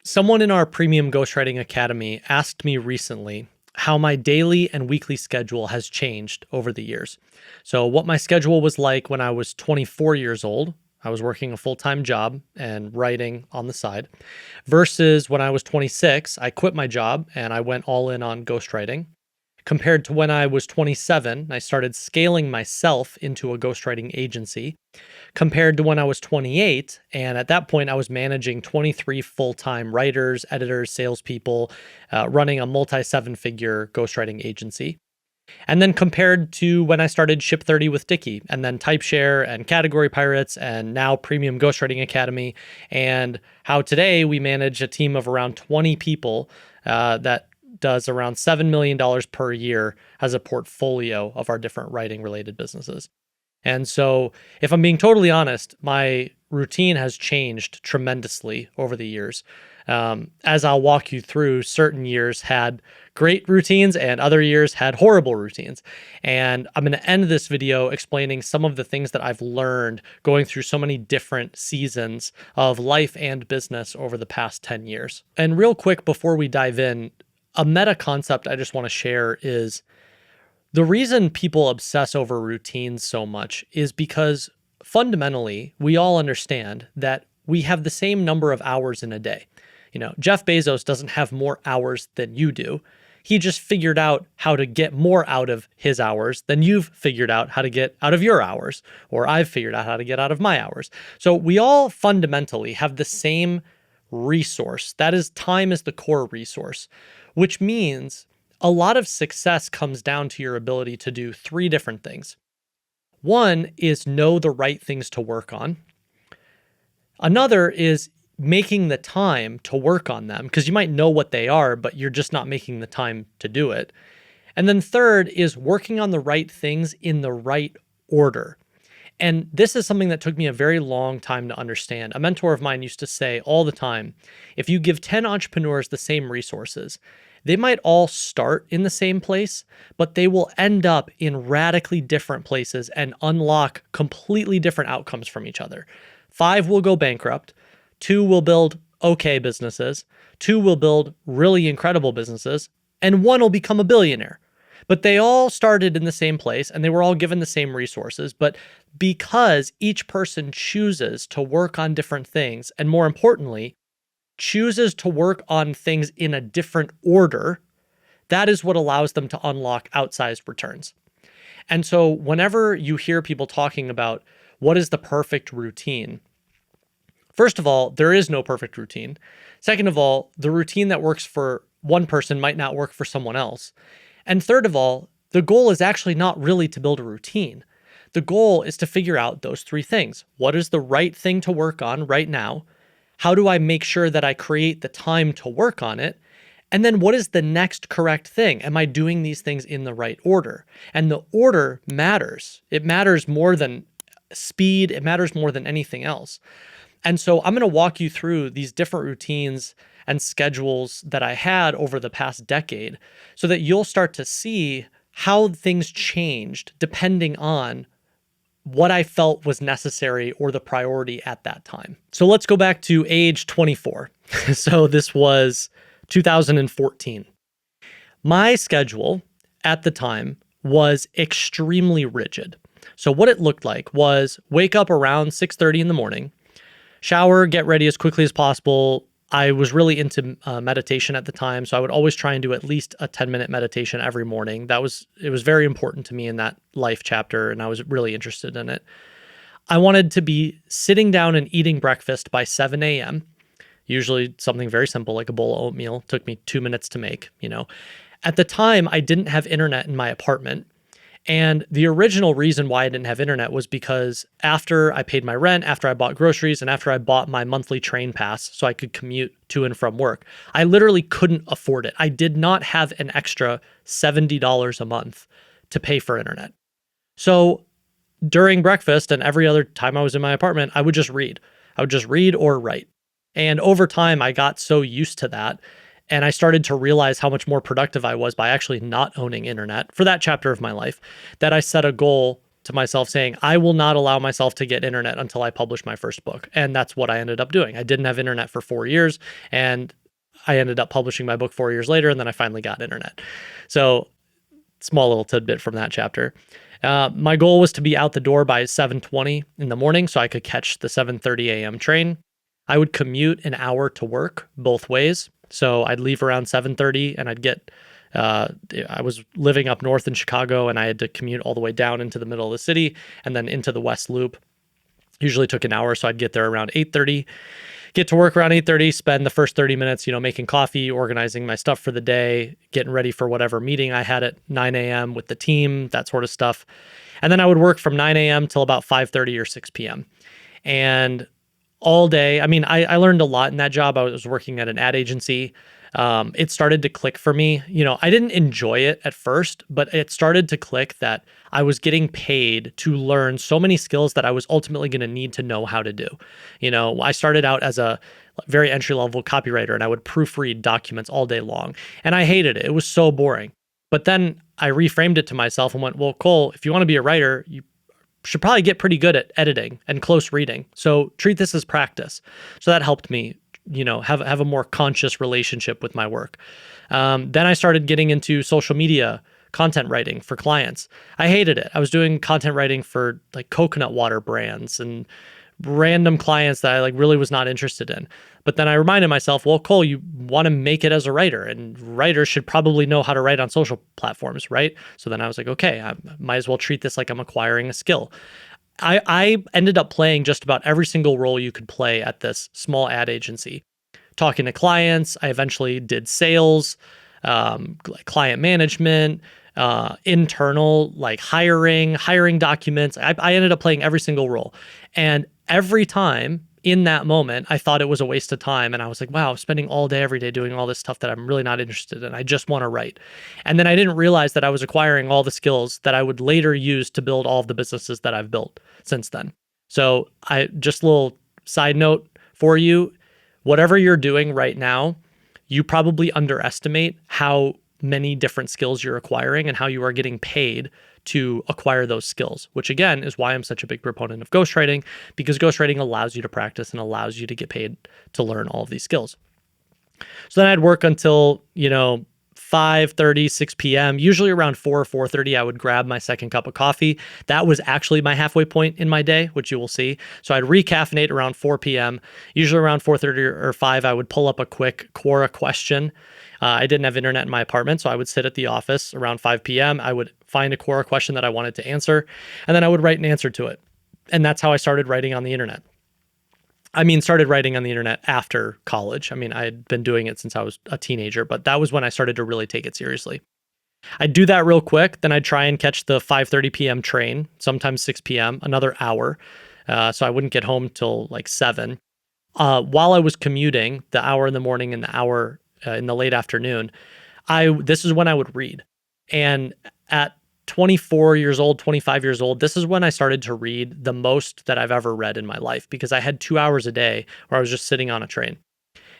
Someone in our Premium Ghostwriting Academy asked me recently how my daily and weekly schedule has changed over the years. So, what my schedule was like when I was 24 years old. I was working a full-time job and writing on the side, versus when I was 26, I quit my job and I went all in on ghostwriting. Compared to when I was 27, I started scaling myself into a ghostwriting agency compared to when I was 28. And at that point, I was managing 23 full time writers, editors, salespeople, running a multi seven figure ghostwriting agency. And then compared to when I started Ship 30 with Dicky, and then Typeshare and Category Pirates, and now Premium Ghostwriting Academy, and how today we manage a team of around 20 people that does around $7 million per year as a portfolio of our different writing related businesses. And so, if I'm being totally honest, my routine has changed tremendously over the years. As I'll walk you through, certain years had great routines and other years had horrible routines. And I'm going to end this video explaining some of the things that I've learned going through so many different seasons of life and business over the past 10 years. And real quick, before we dive in, a meta concept I just want to share is the reason people obsess over routines so much is because fundamentally, we all understand that we have the same number of hours in a day. You know, Jeff Bezos doesn't have more hours than you do. He just figured out how to get more out of his hours than you've figured out how to get out of your hours, or I've figured out how to get out of my hours. So we all fundamentally have the same resource. That is, time is the core resource, which means a lot of success comes down to your ability to do three different things. One is know the right things to work on. Another is making the time to work on them, because you might know what they are, but you're just not making the time to do it. And then third is working on the right things in the right order. And this is something that took me a very long time to understand. A mentor of mine used to say all the time, if you give 10 entrepreneurs the same resources, they might all start in the same place, but they will end up in radically different places and unlock completely different outcomes from each other. 5 will go bankrupt, 2 will build okay businesses, 2 will build really incredible businesses, and 1 will become a billionaire. But they all started in the same place and they were all given the same resources. But because each person chooses to work on different things, and more importantly, chooses to work on things in a different order, that is what allows them to unlock outsized returns. And so whenever you hear people talking about what is the perfect routine, first of all, there is no perfect routine. Second of all, the routine that works for one person might not work for someone else. And third of all, the goal is actually not really to build a routine. The goal is to figure out those three things. What is the right thing to work on right now? How do I make sure that I create the time to work on it? And then what is the next correct thing? Am I doing these things in the right order? And the order matters. It matters more than speed. It matters more than anything else. And so I'm going to walk you through these different routines and schedules that I had over the past decade so that you'll start to see how things changed depending on what I felt was necessary or the priority at that time. So let's go back to age 24. So this was 2014. My schedule at the time was extremely rigid. So what it looked like was wake up around 6:30 in the morning, shower, get ready as quickly as possible. I was really into meditation at the time, so I would always try and do at least a 10-minute meditation every morning. It was very important to me in that life chapter, and I was really interested in it. I wanted to be sitting down and eating breakfast by 7 a.m., usually something very simple like a bowl of oatmeal. It took me 2 minutes to make, At the time, I didn't have internet in my apartment. And the original reason why I didn't have internet was because after I paid my rent, after I bought groceries, and after I bought my monthly train pass so I could commute to and from work, I literally couldn't afford it. I did not have an extra $70 a month to pay for internet. So during breakfast and every other time I was in my apartment, I would just read. I would just read or write. And over time, I got so used to that. And I started to realize how much more productive I was by actually not owning internet for that chapter of my life, that I set a goal to myself saying, I will not allow myself to get internet until I publish my first book. And that's what I ended up doing. I didn't have internet for 4 years, and I ended up publishing my book 4 years later, and then I finally got internet. So small little tidbit from that chapter. My goal was to be out the door by 7:20 in the morning so I could catch the 7:30 a.m. train. I would commute an hour to work both ways. So I'd leave around 7:30 and I'd get I was living up north in Chicago, and I had to commute all the way down into the middle of the city and then into the West Loop. Usually took an hour, so I'd get there around 8:30. Get to work around 8:30, spend the first 30 minutes, making coffee, organizing my stuff for the day, getting ready for whatever meeting I had at 9 a.m. with the team, that sort of stuff. And then I would work from 9 a.m. till about 5:30 or 6 p.m. And all day, I learned a lot in that job. I was working at an ad agency. It started to click for me. I didn't enjoy it at first, but it started to click that I was getting paid to learn so many skills that I was ultimately going to need to know how to do. I started out as a very entry-level copywriter, and I would proofread documents all day long, and I hated it. It was so boring. But then I reframed it to myself and went, well, Cole, if you want to be a writer, you should probably get pretty good at editing and close reading. So treat this as practice. So that helped me have a more conscious relationship with my work. Then I started getting into social media content writing for clients. I hated it. I was doing content writing for like coconut water brands and random clients that I really was not interested in. But then I reminded myself, well, Cole, you want to make it as a writer, and writers should probably know how to write on social platforms, right? So then I was like, okay, I might as well treat this like I'm acquiring a skill. I ended up playing just about every single role you could play at this small ad agency. Talking to clients, I eventually did sales, client management, internal, hiring documents. I ended up playing every single role. And every time in that moment, I thought it was a waste of time. And I was like, wow, I'm spending all day, every day doing all this stuff that I'm really not interested in. I just want to write. And then I didn't realize that I was acquiring all the skills that I would later use to build all of the businesses that I've built since then. So just a little side note for you, whatever you're doing right now, you probably underestimate how many different skills you're acquiring and how you are getting paid to acquire those skills, which again is why I'm such a big proponent of ghostwriting, because ghostwriting allows you to practice and allows you to get paid to learn all of these skills. So then I'd work until, 5:30, 6 p.m. Usually around 4 or 4:30, I would grab my second cup of coffee. That was actually my halfway point in my day, which you will see. So I'd recaffeinate around 4 p.m. Usually around 4:30 or 5, I would pull up a quick Quora question. I didn't have internet in my apartment, so I would sit at the office around 5 p.m. I would find a Quora question that I wanted to answer, and then I would write an answer to it. And that's how I started writing on the internet. Started writing on the internet after college. I had been doing it since I was a teenager, but that was when I started to really take it seriously. I'd do that real quick, then I'd try and catch the 5:30 p.m. train, sometimes 6 p.m., another hour. So I wouldn't get home till 7. While I was commuting, the hour in the morning and the hour in the late afternoon, this is when I would read. And at 24 years old, 25 years old, this is when I started to read the most that I've ever read in my life, because I had 2 hours a day where I was just sitting on a train.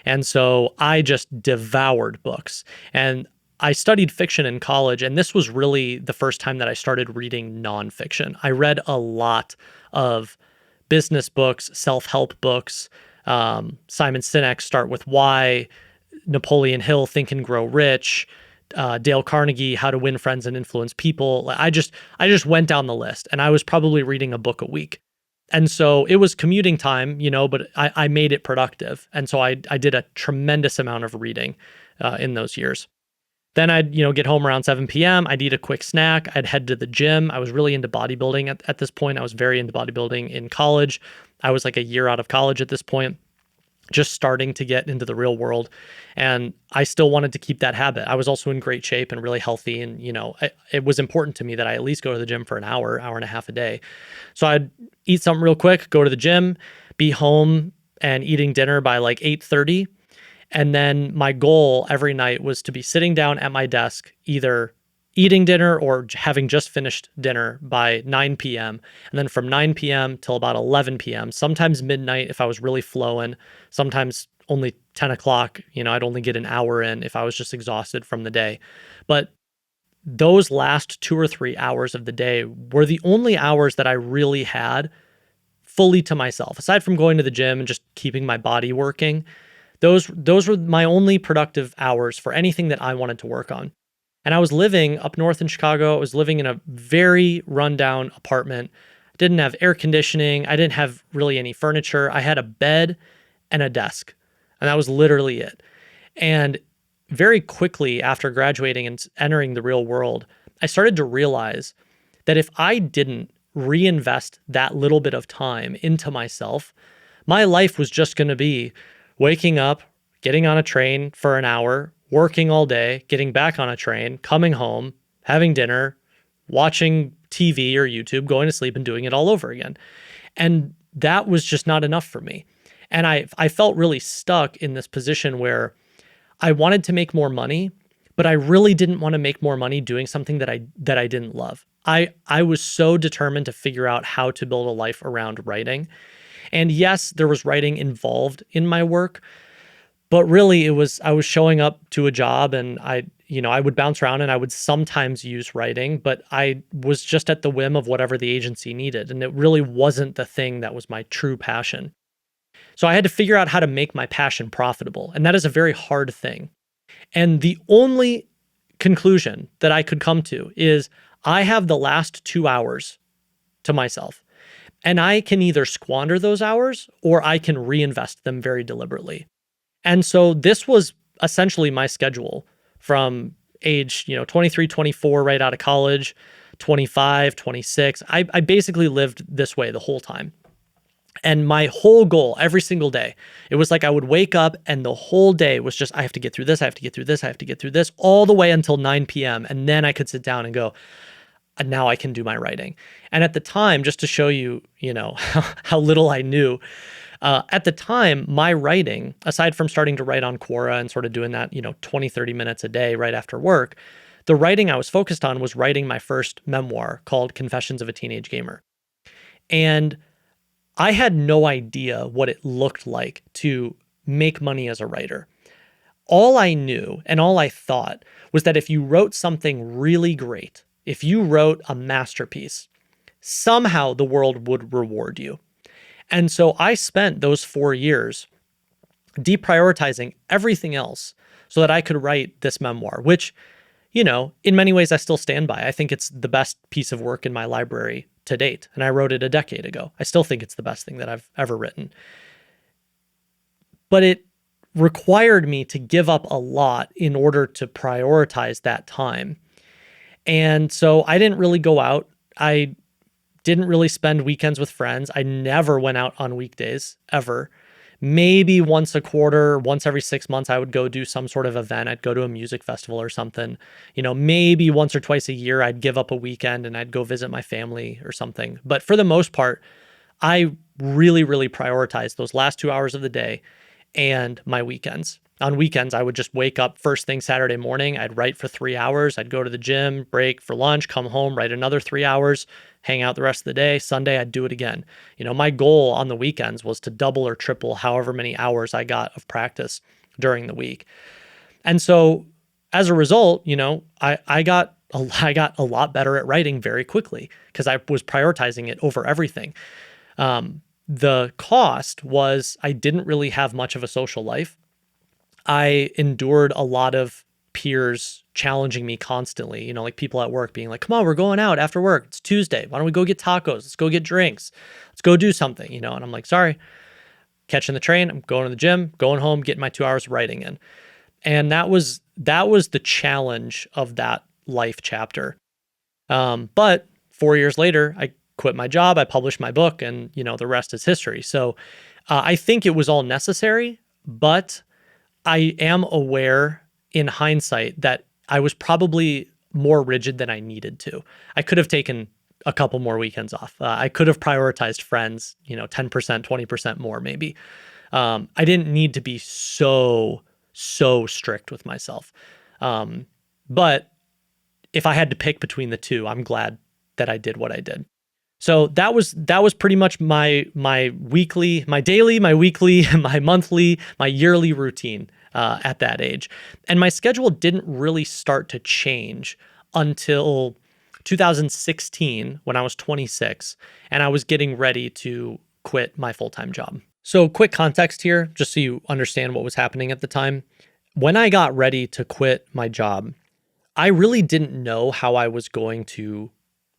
And so I just devoured books. And I studied fiction in college, and this was really the first time that I started reading nonfiction. I read a lot of business books, self-help books, Simon Sinek's Start With Why, Napoleon Hill, Think and Grow Rich, Dale Carnegie, How to Win Friends and Influence People. I just went down the list, and I was probably reading a book a week. And so it was commuting time, but I made it productive. And so I did a tremendous amount of reading in those years. Then I'd, get home around 7 p.m. I'd eat a quick snack. I'd head to the gym. I was really into bodybuilding at this point. I was very into bodybuilding in college. I was like a year out of college at this point, just starting to get into the real world. And I still wanted to keep that habit. I was also in great shape and really healthy. And, it was important to me that I at least go to the gym for an hour and a half a day. So I'd eat something real quick, go to the gym, be home and eating dinner by 8:30. And then my goal every night was to be sitting down at my desk, either eating dinner or having just finished dinner by 9 p.m. And then from 9 p.m. till about 11 p.m., sometimes midnight if I was really flowing, sometimes only 10 o'clock, I'd only get an hour in if I was just exhausted from the day. But those last 2 or 3 hours of the day were the only hours that I really had fully to myself. Aside from going to the gym and just keeping my body working, those were my only productive hours for anything that I wanted to work on. And I was living up north in Chicago. I was living in a very rundown apartment. I didn't have air conditioning. I didn't have really any furniture. I had a bed and a desk, and that was literally it. And very quickly after graduating and entering the real world, I started to realize that if I didn't reinvest that little bit of time into myself, my life was just going to be waking up, getting on a train for an hour, working all day, getting back on a train, coming home, having dinner, watching TV or YouTube, going to sleep, and doing it all over again. And that was just not enough for me. And I felt really stuck in this position where I wanted to make more money, but I really didn't want to make more money doing something that I didn't love. I was so determined to figure out how to build a life around writing. And yes, there was writing involved in my work, but really I was showing up to a job, and I would bounce around and I would sometimes use writing, but I was just at the whim of whatever the agency needed. And it really wasn't the thing that was my true passion. So I had to figure out how to make my passion profitable. And that is a very hard thing. And the only conclusion that I could come to is I have the last 2 hours to myself. And I can either squander those hours or I can reinvest them very deliberately. And so this was essentially my schedule from age, 23, 24, right out of college, 25, 26. I basically lived this way the whole time. And my whole goal every single day, it was like I would wake up and the whole day was just, I have to get through this, I have to get through this, I have to get through this, all the way until 9 p.m. And then I could sit down and go, now I can do my writing. And at the time, just to show you, how little I knew, at the time, my writing, aside from starting to write on Quora and sort of doing that, 20, 30 minutes a day right after work, the writing I was focused on was writing my first memoir called Confessions of a Teenage Gamer. And I had no idea what it looked like to make money as a writer. All I knew and all I thought was that if you wrote something really great, if you wrote a masterpiece, somehow the world would reward you. And so I spent those 4 years deprioritizing everything else so that I could write this memoir, which, in many ways I still stand by. I think it's the best piece of work in my library to date. And I wrote it a decade ago. I still think it's the best thing that I've ever written. But it required me to give up a lot in order to prioritize that time. And so I didn't really go out. I didn't really spend weekends with friends. I never went out on weekdays, ever. Maybe once a quarter, once every 6 months, I would go do some sort of event. I'd go to a music festival or something. Maybe once or twice a year, I'd give up a weekend and I'd go visit my family or something. But for the most part, I really, really prioritized those last 2 hours of the day and my weekends. On weekends, I would just wake up first thing Saturday morning. I'd write for 3 hours. I'd go to the gym, break for lunch, come home, write another 3 hours, hang out the rest of the day. Sunday, I'd do it again. My goal on the weekends was to double or triple however many hours I got of practice during the week. And so as a result, I got a lot better at writing very quickly because I was prioritizing it over everything. The cost was I didn't really have much of a social life. I endured a lot of peers challenging me constantly, like people at work being like, come on, we're going out after work. It's Tuesday. Why don't we go get tacos? Let's go get drinks. Let's go do something, and I'm like, sorry, catching the train. I'm going to the gym, going home, getting my 2 hours of writing in. And that was the challenge of that life chapter. But 4 years later, I quit my job. I published my book, and, the rest is history. So I think it was all necessary, but I am aware in hindsight that I was probably more rigid than I needed to. I could have taken a couple more weekends off. I could have prioritized friends, 10%, 20% more maybe. I didn't need to be so strict with myself. But if I had to pick between the two, I'm glad that I did what I did. So that was pretty much my weekly, my daily, my weekly, my monthly, my yearly routine at that age. And my schedule didn't really start to change until 2016 when I was 26 and I was getting ready to quit my full-time job. So quick context here, just so you understand what was happening at the time. When I got ready to quit my job, I really didn't know how I was going to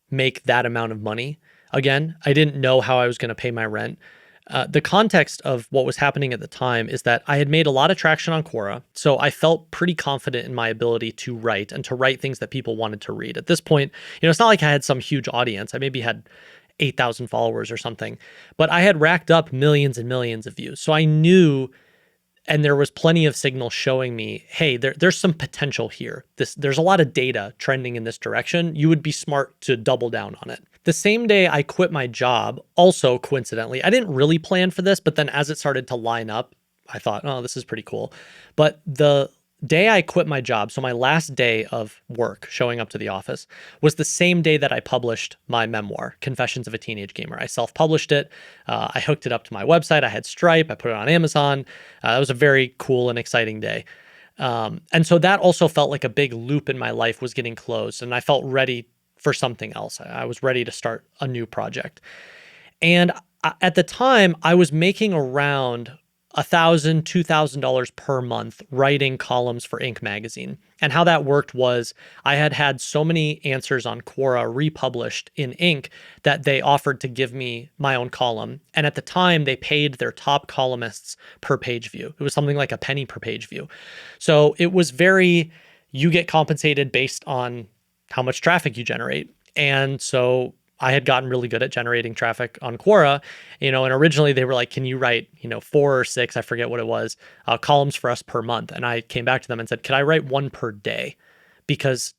make that amount of money. Again, I didn't know how I was going to pay my rent. The context of what was happening at the time is that I had made a lot of traction on Quora, so I felt pretty confident in my ability to write and to write things that people wanted to read. At this point, it's not like I had some huge audience. I maybe had 8,000 followers or something, but I had racked up millions and millions of views. So I knew, and there was plenty of signal showing me, hey, there's some potential here. There's a lot of data trending in this direction. You would be smart to double down on it. The same day I quit my job, also coincidentally, I didn't really plan for this, but then as it started to line up, I thought, oh, this is pretty cool. But the day I quit my job, so my last day of work, showing up to the office, was the same day that I published my memoir, Confessions of a Teenage Gamer. I self-published it. I hooked it up to my website. I had Stripe. I put it on Amazon. That was a very cool and exciting day. And so that also felt like a big loop in my life was getting closed, and I felt ready for something else. I was ready to start a new project. And at the time, I was making around $1,000, $2,000 per month writing columns for Inc. magazine. And how that worked was I had had so many answers on Quora republished in Inc. that they offered to give me my own column. And at the time, they paid their top columnists per page view. It was something like a penny per page view. So it was you get compensated based on how much traffic you generate. And so I had gotten really good at generating traffic on Quora, and originally they were like, can you write, 4 or 6, I forget what it was, columns for us per month. And I came back to them and said, could I write 1 per day? Because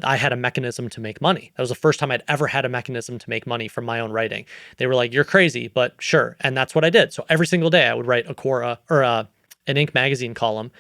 I had a mechanism to make money. That was the first time I'd ever had a mechanism to make money from my own writing. They were like, you're crazy, but sure. And that's what I did. So every single day I would write a Quora or an Inc. magazine column,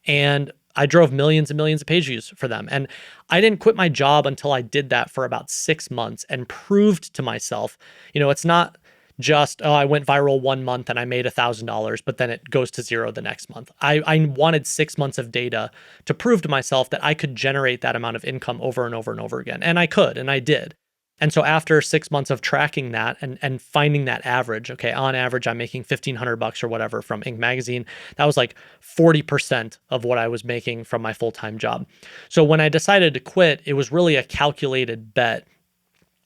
and I drove millions and millions of page views for them. And I didn't quit my job until I did that for about 6 months and proved to myself, it's not just, oh, I went viral 1 month and I made $1,000, but then it goes to zero the next month. I wanted 6 months of data to prove to myself that I could generate that amount of income over and over and over again. And I could, and I did. And so after 6 months of tracking that and finding that average, okay, on average, I'm making $1,500 or whatever from Inc. magazine. That was like 40% of what I was making from my full-time job. So when I decided to quit, it was really a calculated bet,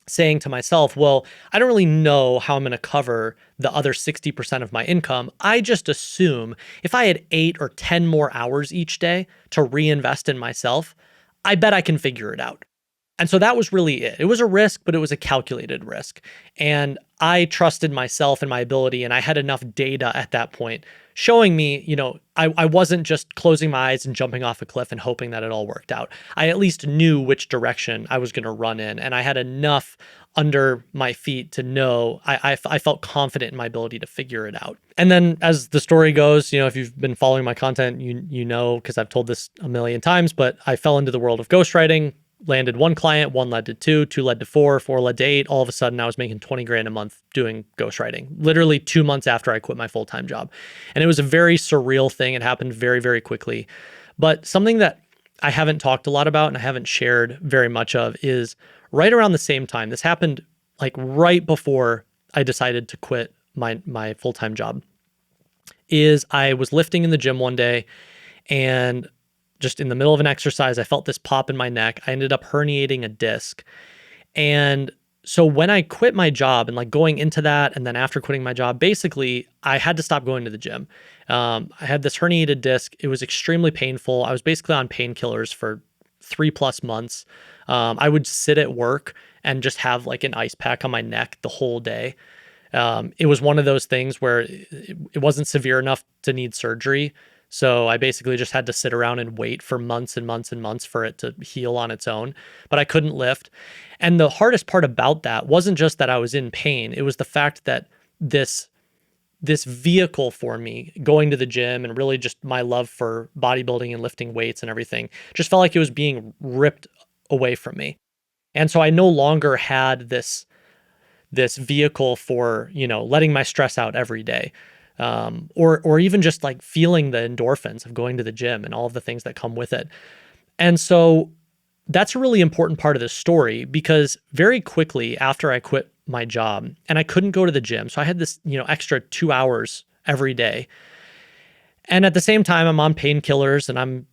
saying to myself, well, I don't really know how I'm going to cover the other 60% of my income. I just assume if I had 8 or 10 more hours each day to reinvest in myself, I bet I can figure it out. And so that was really it. It was a risk, but it was a calculated risk. And I trusted myself and my ability, and I had enough data at that point showing me, I wasn't just closing my eyes and jumping off a cliff and hoping that it all worked out. I at least knew which direction I was going to run in, and I had enough under my feet to know I felt confident in my ability to figure it out. And then as the story goes, if you've been following my content, you know, because I've told this a million times, but I fell into the world of ghostwriting. Landed 1 client, 1 led to 2, 2 led to 4, 4 led to 8. All of a sudden, I was making 20 grand a month doing ghostwriting, literally 2 months after I quit my full-time job. And it was a very surreal thing. It happened very, very quickly. But something that I haven't talked a lot about and I haven't shared very much of is right around the same time. This happened like right before I decided to quit my full-time job. Is I was lifting in the gym one day, and just in the middle of an exercise, I felt this pop in my neck. I ended up herniating a disc. And so when I quit my job and like going into that, and then after quitting my job, basically I had to stop going to the gym. I had this herniated disc. It was extremely painful. I was basically on painkillers for 3+ months. I would sit at work and just have like an ice pack on my neck the whole day. It was one of those things where it wasn't severe enough to need surgery. So I basically just had to sit around and wait for months and months and months for it to heal on its own, but I couldn't lift. And the hardest part about that wasn't just that I was in pain. It was the fact that this vehicle for me going to the gym and really just my love for bodybuilding and lifting weights and everything just felt like it was being ripped away from me. And so I no longer had this vehicle for, letting my stress out every day. Or even just like feeling the endorphins of going to the gym and all of the things that come with it. And so that's a really important part of this story because very quickly after I quit my job and I couldn't go to the gym, so I had this, extra 2 hours every day. And at the same time, I'm on painkillers and I'm,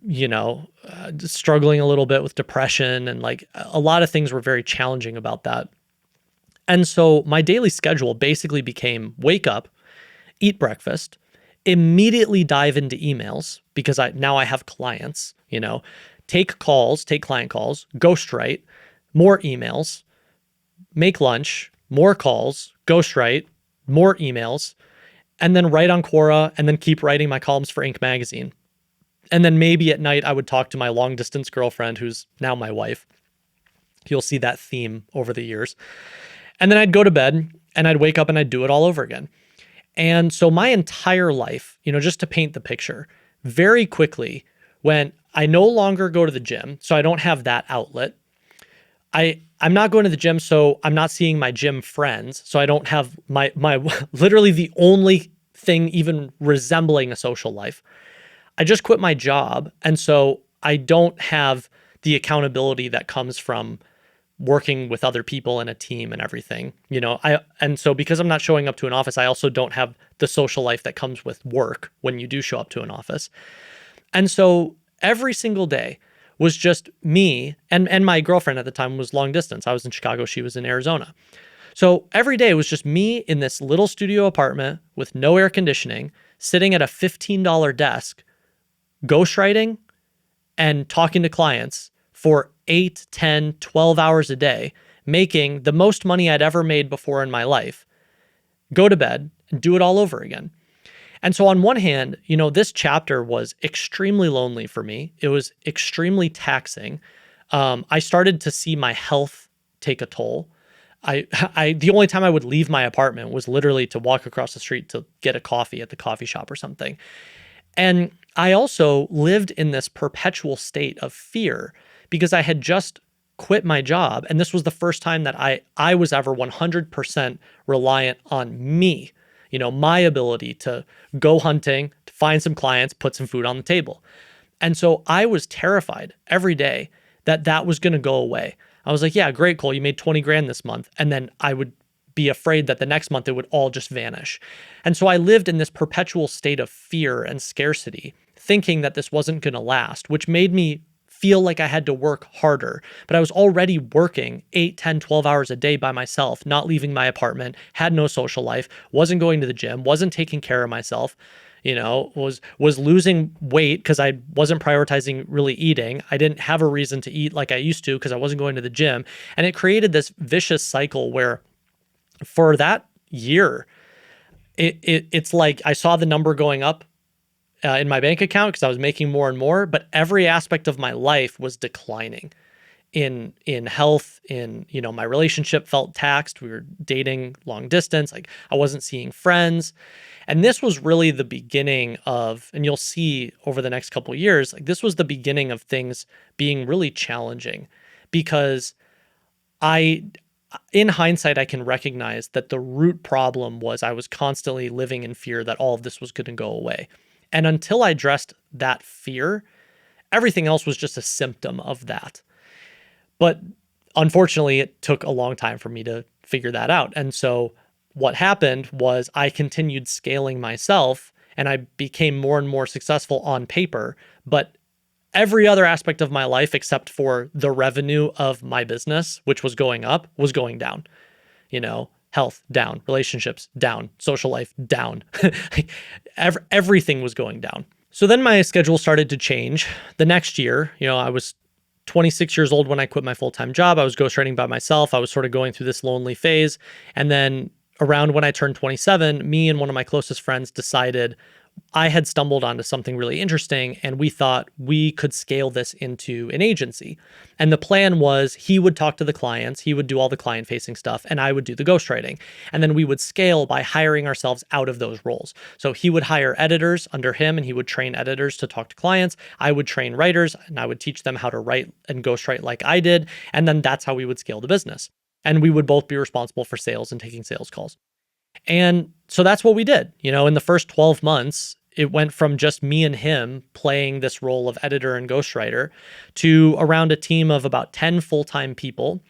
struggling a little bit with depression and like a lot of things were very challenging about that. And so my daily schedule basically became wake up, eat breakfast, immediately dive into emails because now I have clients, take client calls, ghostwrite, more emails, make lunch, more calls, ghostwrite, more emails, and then write on Quora and then keep writing my columns for Inc. magazine. And then maybe at night I would talk to my long distance girlfriend who's now my wife. You'll see that theme over the years. And then I'd go to bed and I'd wake up and I'd do it all over again. And so my entire life, just to paint the picture, very quickly when I no longer go to the gym, so I don't have that outlet. I'm not going to the gym, so I'm not seeing my gym friends. So I don't have my literally the only thing even resembling a social life. I just quit my job. And so I don't have the accountability that comes from working with other people in a team and everything, and so because I'm not showing up to an office, I also don't have the social life that comes with work when you do show up to an office. And so every single day was just me and my girlfriend at the time was long distance. I was in Chicago, she was in Arizona. So every day was just me in this little studio apartment with no air conditioning, sitting at a $15 desk, ghostwriting and talking to clients for 8, 10, 12 hours a day, making the most money I'd ever made before in my life, go to bed and do it all over again. And so on one hand, this chapter was extremely lonely for me. It was extremely taxing. I started to see my health take a toll. The only time I would leave my apartment was literally to walk across the street to get a coffee at the coffee shop or something. And I also lived in this perpetual state of fear because I had just quit my job. And this was the first time that I was ever 100% reliant on me, my ability to go hunting, to find some clients, put some food on the table. And so I was terrified every day that was going to go away. I was like, yeah, great, Cole, you made 20 grand this month. And then I would be afraid that the next month it would all just vanish. And so I lived in this perpetual state of fear and scarcity, thinking that this wasn't going to last, which made me feel like I had to work harder. But I was already working 8, 10, 12 hours a day by myself, not leaving my apartment, had no social life, wasn't going to the gym, wasn't taking care of myself, was losing weight because I wasn't prioritizing really eating. I didn't have a reason to eat like I used to because I wasn't going to the gym. And it created this vicious cycle where for that year, it's like I saw the number going up in my bank account because I was making more and more, but every aspect of my life was declining in health, my relationship felt taxed. We were dating long distance. Like I wasn't seeing friends. And this was really the beginning of, and you'll see over the next couple of years, like this was the beginning of things being really challenging because in hindsight, I can recognize that the root problem was I was constantly living in fear that all of this was going to go away. And until I addressed that fear, everything else was just a symptom of that. But unfortunately, it took a long time for me to figure that out. And so what happened was I continued scaling myself and I became more and more successful on paper. But every other aspect of my life, except for the revenue of my business, which was going up, was going down. Health down, relationships down, social life down. Everything was going down. So then my schedule started to change. The next year, I was 26 years old when I quit my full-time job. I was ghostwriting by myself. I was sort of going through this lonely phase. And then around when I turned 27, me and one of my closest friends decided I had stumbled onto something really interesting and we thought we could scale this into an agency. And the plan was he would talk to the clients, he would do all the client facing stuff, and I would do the ghostwriting. And then we would scale by hiring ourselves out of those roles. So he would hire editors under him and he would train editors to talk to clients. I would train writers and I would teach them how to write and ghostwrite like I did. And then that's how we would scale the business. And we would both be responsible for sales and taking sales calls. And so that's what we did. In the first 12 months, it went from just me and him playing this role of editor and ghostwriter to around a team of about 10 full-time people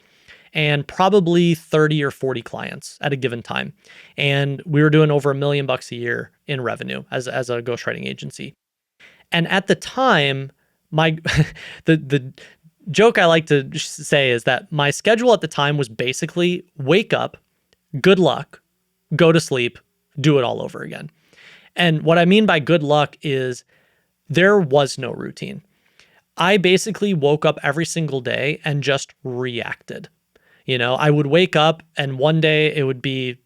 and probably 30 or 40 clients at a given time. And we were doing over $1 million a year in revenue as a ghostwriting agency. And at the time, my the joke I like to say is that my schedule at the time was basically wake up, good luck, go to sleep, do it all over again. And what I mean by good luck is there was no routine. I basically woke up every single day and just reacted. I would wake up and one day it would be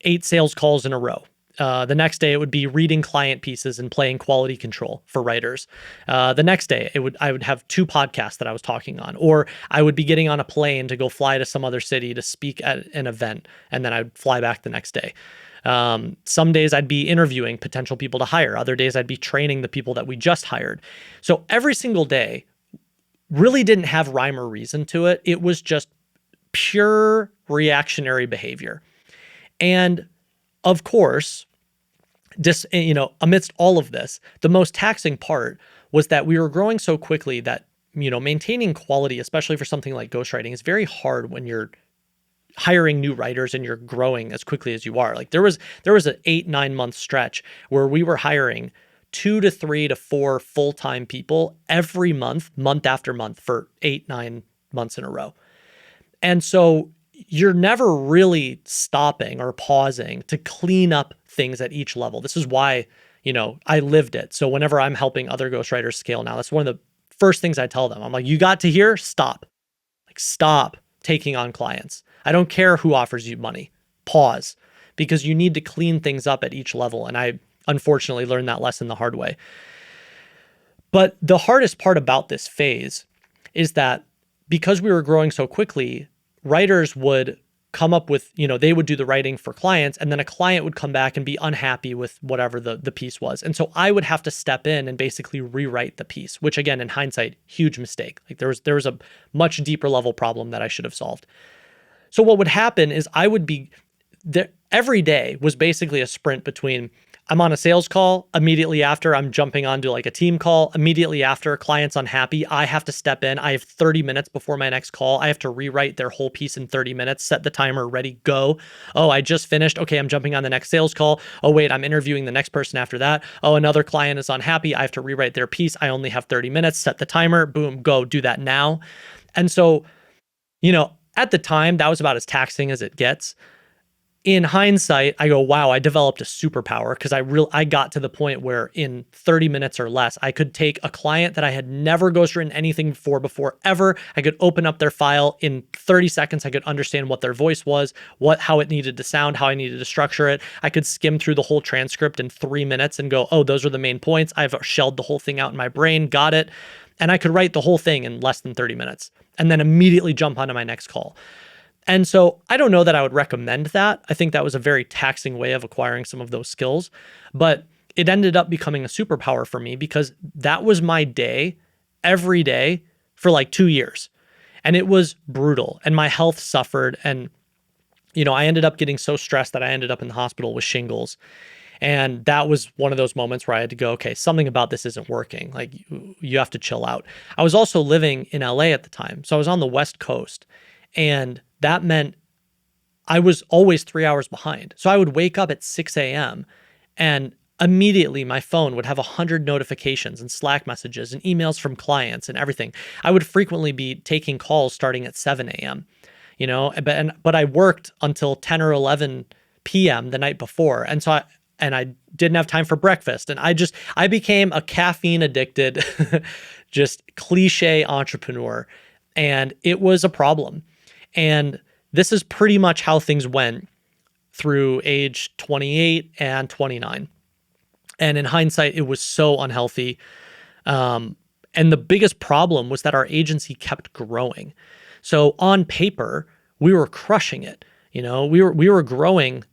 8 sales calls in a row. The next day it would be reading client pieces and playing quality control for writers. The next day I would have 2 podcasts that I was talking on, or I would be getting on a plane to go fly to some other city to speak at an event, and then I'd fly back the next day. Some days I'd be interviewing potential people to hire. Other days I'd be training the people that we just hired. So every single day really didn't have rhyme or reason to it. It was just pure reactionary behavior. And of course, amidst all of this, the most taxing part was that we were growing so quickly that, maintaining quality, especially for something like ghostwriting, is very hard when you're hiring new writers and you're growing as quickly as you are. Like there was an 8-9 month stretch where we were hiring 2 to 3 to 4 full-time people every month after month for 8-9 months in a row. And so you're never really stopping or pausing to clean up things at each level. This is why, I lived it. So whenever I'm helping other ghostwriters scale now, that's one of the first things I tell them. I'm like, you got to here, stop. Like, stop taking on clients. I don't care who offers you money. Pause, because you need to clean things up at each level. And I unfortunately learned that lesson the hard way. But the hardest part about this phase is that because we were growing so quickly, writers would come up with, they would do the writing for clients, and then a client would come back and be unhappy with whatever the piece was. And so I would have to step in and basically rewrite the piece, which again, in hindsight, huge mistake. Like there was a much deeper level problem that I should have solved. So what would happen is I would be there. Every day was basically a sprint between I'm on a sales call, immediately after I'm jumping onto like a team call, immediately after a client's unhappy, I have to step in. I have 30 minutes before my next call. I have to rewrite their whole piece in 30 minutes, set the timer, ready, go. Oh, I just finished. Okay, I'm jumping on the next sales call. Oh, wait, I'm interviewing the next person after that. Oh, another client is unhappy. I have to rewrite their piece. I only have 30 minutes, set the timer, boom, go, do that now. And so, at the time, that was about as taxing as it gets. In hindsight, I go, wow, I developed a superpower because I got to the point where in 30 minutes or less, I could take a client that I had never ghostwritten anything for before ever. I could open up their file in 30 seconds. I could understand what their voice was, how it needed to sound, how I needed to structure it. I could skim through the whole transcript in 3 minutes and go, oh, those are the main points. I've shelled the whole thing out in my brain, got it. And I could write the whole thing in less than 30 minutes and then immediately jump onto my next call. And so I don't know that I would recommend that. I think that was a very taxing way of acquiring some of those skills, but it ended up becoming a superpower for me because that was my day every day for like 2 years. And it was brutal and my health suffered. And, I ended up getting so stressed that I ended up in the hospital with shingles. And that was one of those moments where I had to go, okay, something about this isn't working. Like you have to chill out. I was also living in LA at the time. So I was on the West Coast, and that meant I was always 3 hours behind. So I would wake up at 6 a.m. and immediately my phone would have 100 notifications and Slack messages and emails from clients and everything. I would frequently be taking calls starting at 7 a.m., but I worked until 10 or 11 p.m. the night before. And so I didn't have time for breakfast. And I became a caffeine addicted, just cliche entrepreneur. And it was a problem. And this is pretty much how things went through age 28 and 29. And in hindsight, it was so unhealthy. And the biggest problem was that our agency kept growing. So on paper, we were crushing it. We were growing.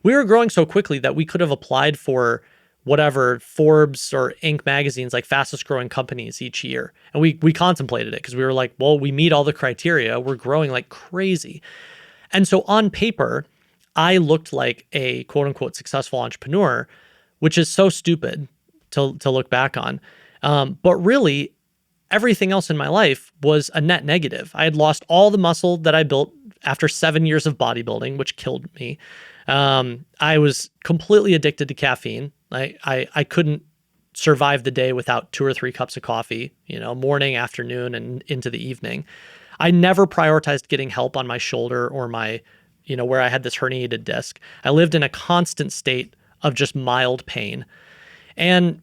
We were growing so quickly that we could have applied for whatever Forbes or Inc. magazines, like fastest growing companies each year. And we contemplated it because we were like, well, we meet all the criteria. We're growing like crazy. And so on paper, I looked like a quote unquote successful entrepreneur, which is so stupid to look back on. But really, everything else in my life was a net negative. I had lost all the muscle that I built after 7 years of bodybuilding, which killed me. I was completely addicted to caffeine. I couldn't survive the day without 2 or 3 cups of coffee, morning, afternoon, and into the evening. I never prioritized getting help on my shoulder or my, where I had this herniated disc. I lived in a constant state of just mild pain. And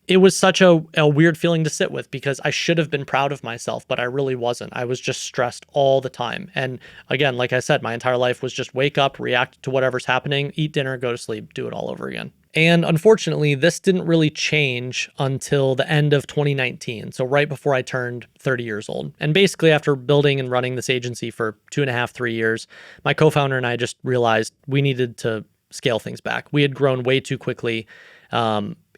it was such a weird feeling to sit with because I should have been proud of myself, but I really wasn't. I was just stressed all the time. And again, like I said, my entire life was just wake up, react to whatever's happening, eat dinner, go to sleep, do it all over again. And unfortunately, this didn't really change until the end of 2019. So right before I turned 30 years old. And basically after building and running this agency for 2.5, 3 years, my co-founder and I just realized we needed to scale things back. We had grown way too quickly.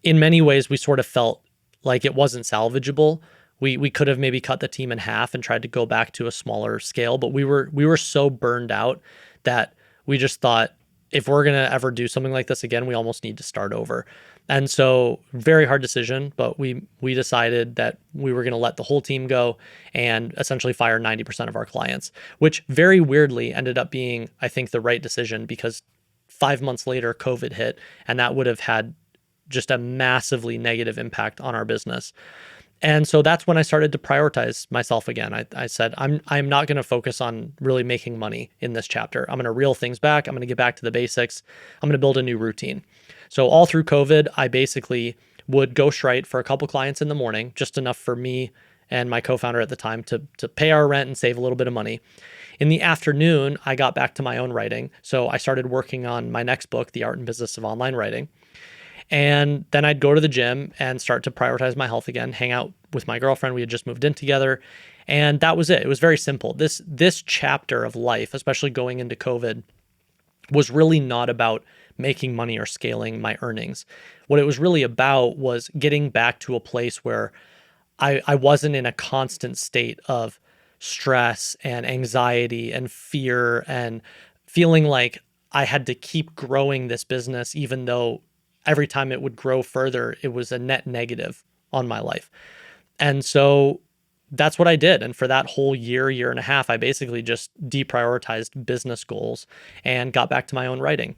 In many ways, we sort of felt like it wasn't salvageable. We could have maybe cut the team in half and tried to go back to a smaller scale, but we were so burned out that we just thought, if we're going to ever do something like this again, we almost need to start over. And so very hard decision, but we decided that we were going to let the whole team go and essentially fire 90% of our clients, which very weirdly ended up being, I think, the right decision because 5 months later, COVID hit, and that would have had just a massively negative impact on our business. And so that's when I started to prioritize myself again. I said, I'm not going to focus on really making money in this chapter. I'm going to reel things back. I'm going to get back to the basics. I'm going to build a new routine. So all through COVID, I basically would ghostwrite for a couple clients in the morning, just enough for me and my co-founder at the time to pay our rent and save a little bit of money. In the afternoon, I got back to my own writing. So I started working on my next book, The Art and Business of Online Writing. And then I'd go to the gym and start to prioritize my health again, hang out with my girlfriend. We had just moved in together. And that was it. It was very simple. This chapter of life, especially going into COVID, was really not about making money or scaling my earnings. What it was really about was getting back to a place where I wasn't in a constant state of stress and anxiety and fear and feeling like I had to keep growing this business, even though every time it would grow further, it was a net negative on my life. And so that's what I did. And for that whole year and a half, I basically just deprioritized business goals and got back to my own writing.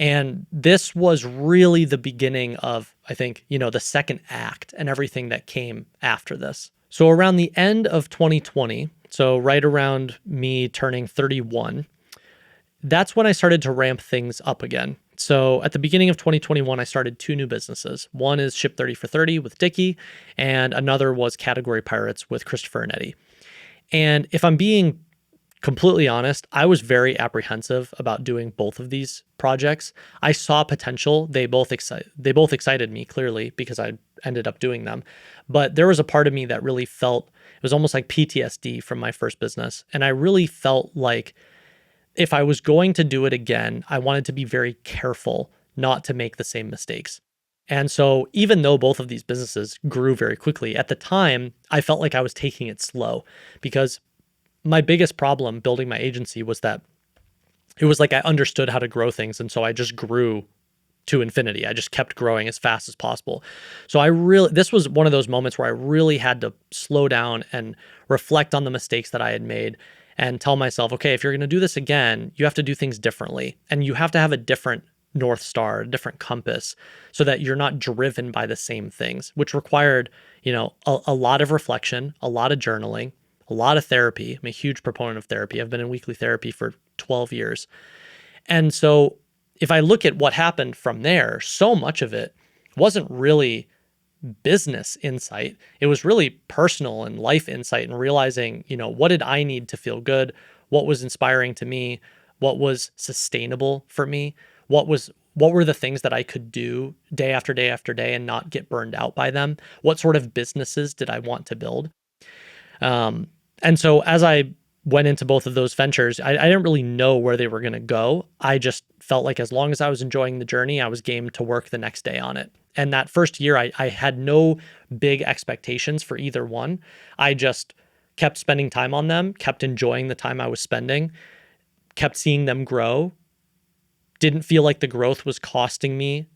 And this was really the beginning of, I think, the second act and everything that came after this. So around the end of 2020, so right around me turning 31, that's when I started to ramp things up again. So at the beginning of 2021, I started 2 new businesses. One is Ship 30 for 30 with Dickie, and another was Category Pirates with Christopher and Eddie. And if I'm being completely honest, I was very apprehensive about doing both of these projects. I saw potential. They both excited me clearly because I ended up doing them. But there was a part of me that really felt, it was almost like PTSD from my first business. And I really felt like if I was going to do it again, I wanted to be very careful not to make the same mistakes. And so even though both of these businesses grew very quickly, at the time, I felt like I was taking it slow because my biggest problem building my agency was that it was like I understood how to grow things. And so I just grew to infinity. I just kept growing as fast as possible. So this was one of those moments where I really had to slow down and reflect on the mistakes that I had made and tell myself, okay, if you're going to do this again, you have to do things differently. And you have to have a different North Star, a different compass, so that you're not driven by the same things, which required, a lot of reflection, a lot of journaling, a lot of therapy. I'm a huge proponent of therapy. I've been in weekly therapy for 12 years. And so if I look at what happened from there, so much of it wasn't really business insight. It was really personal and life insight and realizing, what did I need to feel good? What was inspiring to me? What was sustainable for me? What were the things that I could do day after day after day and not get burned out by them? What sort of businesses did I want to build? And so as I went into both of those ventures, I didn't really know where they were going to go. I just felt like as long as I was enjoying the journey, I was game to work the next day on it. And that first year, I had no big expectations for either one. I just kept spending time on them, kept enjoying the time I was spending, kept seeing them grow, didn't feel like the growth was costing me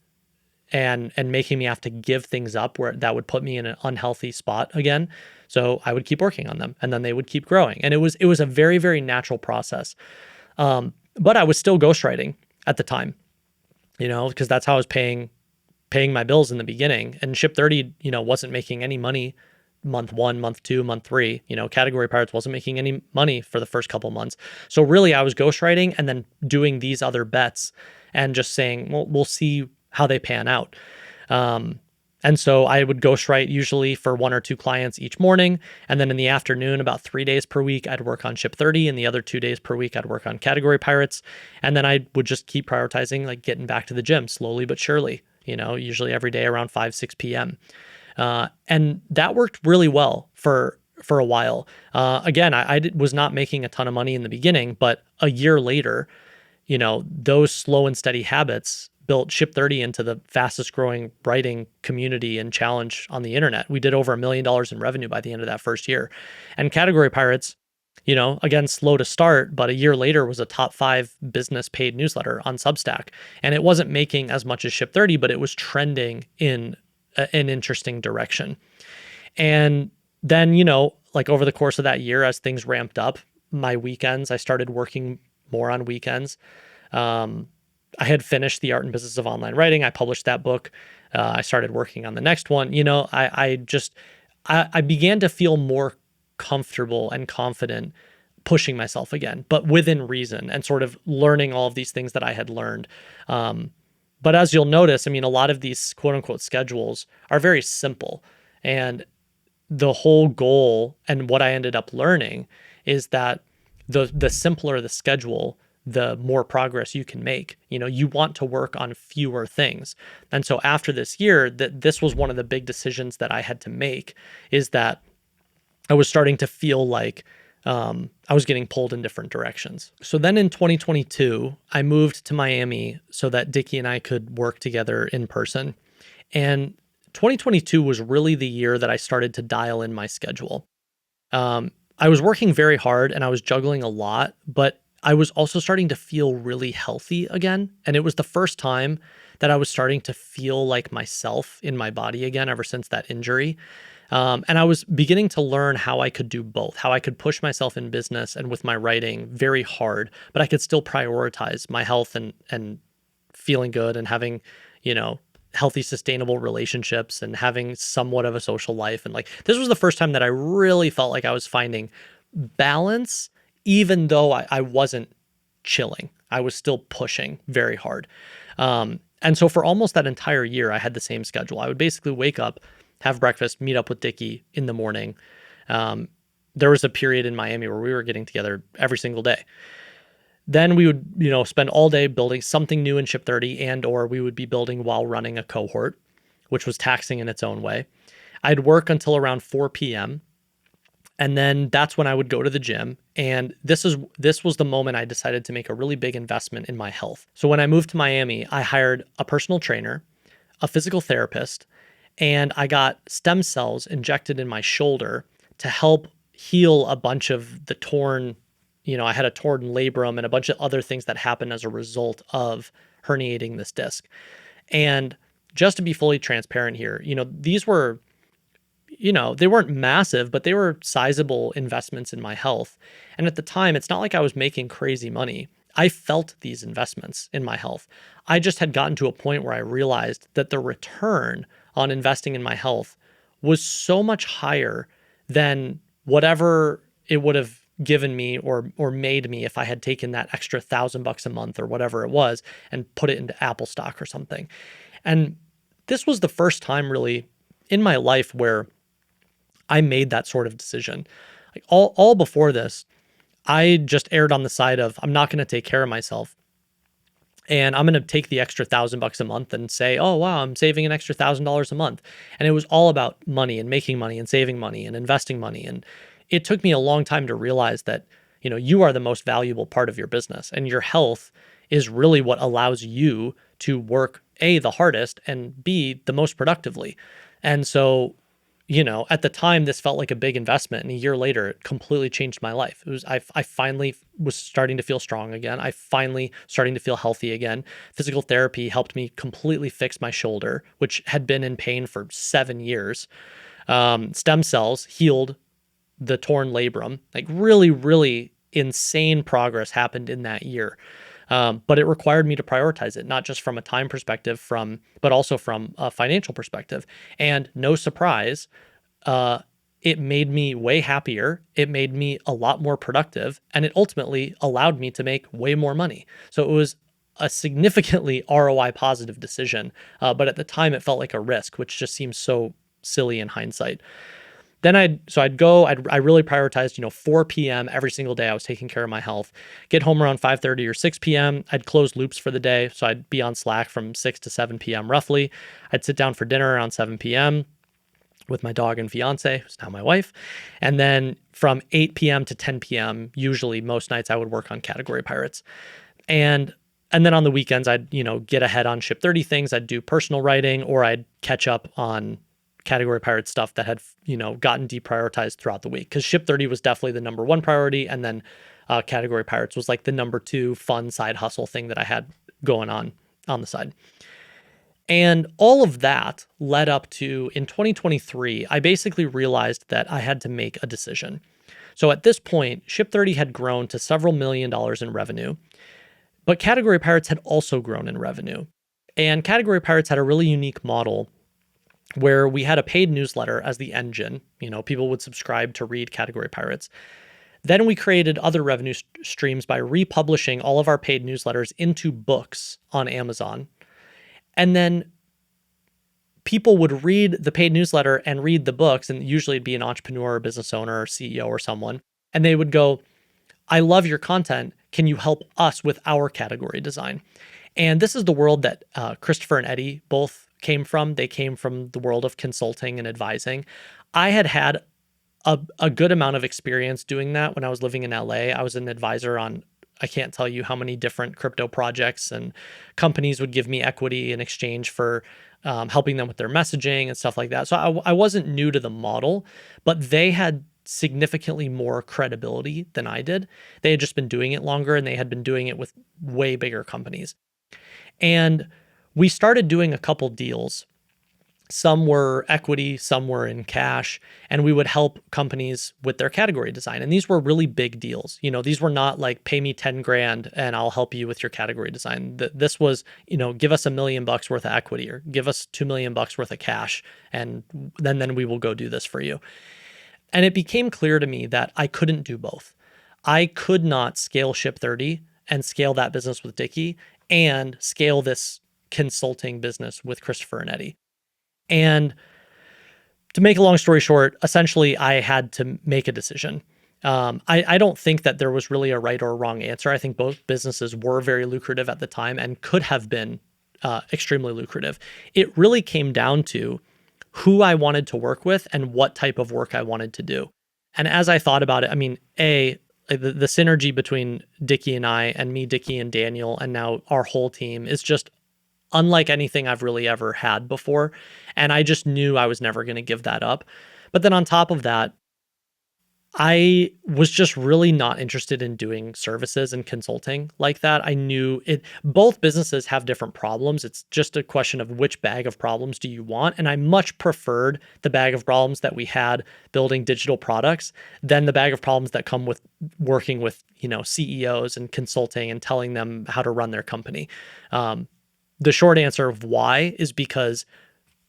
and making me have to give things up where that would put me in an unhealthy spot again. So I would keep working on them, and then they would keep growing. And it was a very, very natural process. But I was still ghostwriting at the time, because that's how I was paying my bills in the beginning. And Ship 30, wasn't making any money month 1, month 2, month 3. Category Pirates wasn't making any money for the first couple months. So really I was ghostwriting and then doing these other bets and just saying, well, we'll see how they pan out. And so I would ghostwrite usually for 1 or 2 clients each morning. And then in the afternoon, about 3 days per week, I'd work on Ship 30. And the other 2 days per week, I'd work on Category Pirates. And then I would just keep prioritizing, like getting back to the gym slowly but surely, usually every day around 5, 6 p.m. And that worked really well for a while. Again, I was not making a ton of money in the beginning, but a year later, those slow and steady habits built Ship 30 into the fastest growing writing community and challenge on the internet. We did over $1 million in revenue by the end of that first year. And Category Pirates, again, slow to start, but a year later was a top 5 business paid newsletter on Substack. And it wasn't making as much as Ship 30, but it was trending in an interesting direction. And then, like over the course of that year, as things ramped up, my weekends, I started working more on weekends. I had finished The Art and Business of Online Writing. I published that book. I started working on the next one. I began to feel more comfortable and confident pushing myself again, but within reason, and sort of learning all of these things that I had learned. But as you'll notice, a lot of these quote unquote schedules are very simple. And the whole goal and what I ended up learning is that the simpler the schedule, the more progress you can make. You want to work on fewer things. And so after this year, this was one of the big decisions that I had to make, is that I was starting to feel like I was getting pulled in different directions. So then in 2022, I moved to Miami so that Dickie and I could work together in person. And 2022 was really the year that I started to dial in my schedule. I was working very hard and I was juggling a lot, but I was also starting to feel really healthy again. And it was the first time that I was starting to feel like myself in my body again ever since that injury. And I was beginning to learn how I could do both, how I could push myself in business and with my writing very hard, but I could still prioritize my health and feeling good and having, healthy, sustainable relationships and having somewhat of a social life. And this was the first time that I really felt like I was finding balance, even though I wasn't chilling. I was still pushing very hard. And so for almost that entire year, I had the same schedule. I would basically wake up, have breakfast, meet up with Dickie in the morning. There was a period in Miami where we were getting together every single day. Then we would, spend all day building something new in Ship 30, and or we would be building while running a cohort, which was taxing in its own way. I'd work until around 4 p.m. And then that's when I would go to the gym. And this was the moment I decided to make a really big investment in my health. So when I moved to Miami, I hired a personal trainer, a physical therapist, and I got stem cells injected in my shoulder to help heal a bunch of the torn, I had a torn labrum and a bunch of other things that happened as a result of herniating this disc. And just to be fully transparent here, these were, they weren't massive, but they were sizable investments in my health. And at the time, it's not like I was making crazy money. I felt these investments in my health. I just had gotten to a point where I realized that the return on investing in my health was so much higher than whatever it would have given me or made me if I had taken that extra $1,000 a month or whatever it was and put it into Apple stock or something. And this was the first time really in my life where I made that sort of decision. Like all before this, I just erred on the side of I'm not going to take care of myself. And I'm going to take the extra $1,000 a month and say, oh, wow, I'm saving an extra $1,000 a month. And it was all about money and making money and saving money and investing money. And it took me a long time to realize that, you are the most valuable part of your business, and your health is really what allows you to work A, the hardest, and B, the most productively. And so at the time, this felt like a big investment. And a year later, it completely changed my life. I finally was starting to feel strong again. I finally starting to feel healthy again. Physical therapy helped me completely fix my shoulder, which had been in pain for 7 years. Stem cells healed the torn labrum. Like really, really insane progress happened in that year. But it required me to prioritize it, not just from a time perspective, but also from a financial perspective. And no surprise, it made me way happier. It made me a lot more productive, and it ultimately allowed me to make way more money. So it was a significantly ROI positive decision. But at the time, it felt like a risk, which just seems so silly in hindsight. Then I really prioritized, 4 p.m. every single day. I was taking care of my health. Get home around 5:30 or 6 p.m. I'd close loops for the day. So I'd be on Slack from 6 to 7 p.m. roughly. I'd sit down for dinner around 7 p.m. with my dog and fiance, who's now my wife. And then from 8 p.m. to 10 p.m., usually most nights I would work on Category Pirates. And then on the weekends, I'd, get ahead on Ship 30 things. I'd do personal writing, or I'd catch up on Category Pirate stuff that had, gotten deprioritized throughout the week. Because Ship 30 was definitely the number one priority. And then Category Pirates was like the number two fun side hustle thing that I had going on the side. And all of that led up to, in 2023, I basically realized that I had to make a decision. So at this point, Ship 30 had grown to several $1 million in revenue, but Category Pirates had also grown in revenue. And Category Pirates had a really unique model where we had a paid newsletter as the engine. People would subscribe to read Category Pirates. Then we created other revenue streams by republishing all of our paid newsletters into books on Amazon. And then people would read the paid newsletter and read the books, and usually it'd be an entrepreneur or business owner or CEO or someone, and they would go, I love your content. Can you help us with our category design? And this is the world that Christopher and Eddie both came from. They came from the world of consulting and advising. I had a good amount of experience doing that when I was living in LA. I was an advisor on, I can't tell you how many different crypto projects, and companies would give me equity in exchange for helping them with their messaging and stuff like that. So I wasn't new to the model, but they had significantly more credibility than I did. They had just been doing it longer, and they had been doing it with way bigger companies. And we started doing a couple deals. Some were equity, some were in cash, and we would help companies with their category design. And these were really big deals. These were not like pay me 10 grand and I'll help you with your category design. This was, give us $1 million worth of equity, or give us $2 million worth of cash, and then we will go do this for you. And it became clear to me that I couldn't do both. I could not scale Ship 30 and scale that business with Dickie and scale this consulting business with Christopher and Eddie. And to make a long story short, essentially I had to make a decision. I don't think that there was really a right or a wrong answer. I think both businesses were very lucrative at the time and could have been extremely lucrative. It really came down to who I wanted to work with and what type of work I wanted to do. And as I thought about it, the synergy between Dickie and I, and me, Dickie and Daniel, and now our whole team is just unlike anything I've really ever had before. And I just knew I was never going to give that up. But then on top of that, I was just really not interested in doing services and consulting like that. I knew both businesses have different problems. It's just a question of which bag of problems do you want. And I much preferred the bag of problems that we had building digital products than the bag of problems that come with working with, CEOs and consulting and telling them how to run their company. The short answer of why is because